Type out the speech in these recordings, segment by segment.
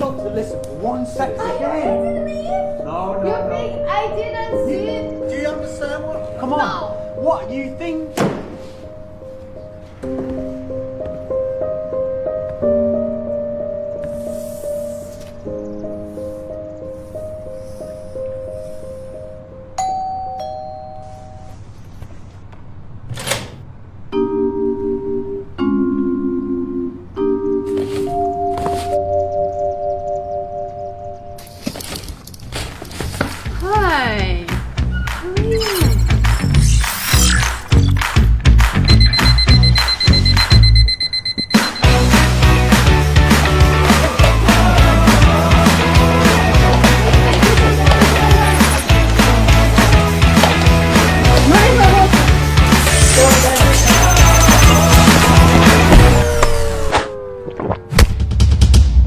stop to listen for 1 second again? No, no, You no. think I didn't see it? Do you understand what? Come on. No. What you think? Hi.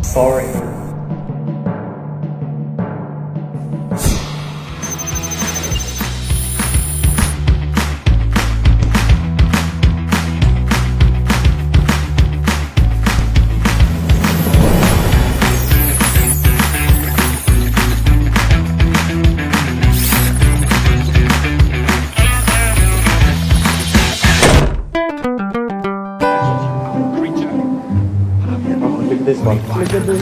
Sorry. Look at this one. Look at this.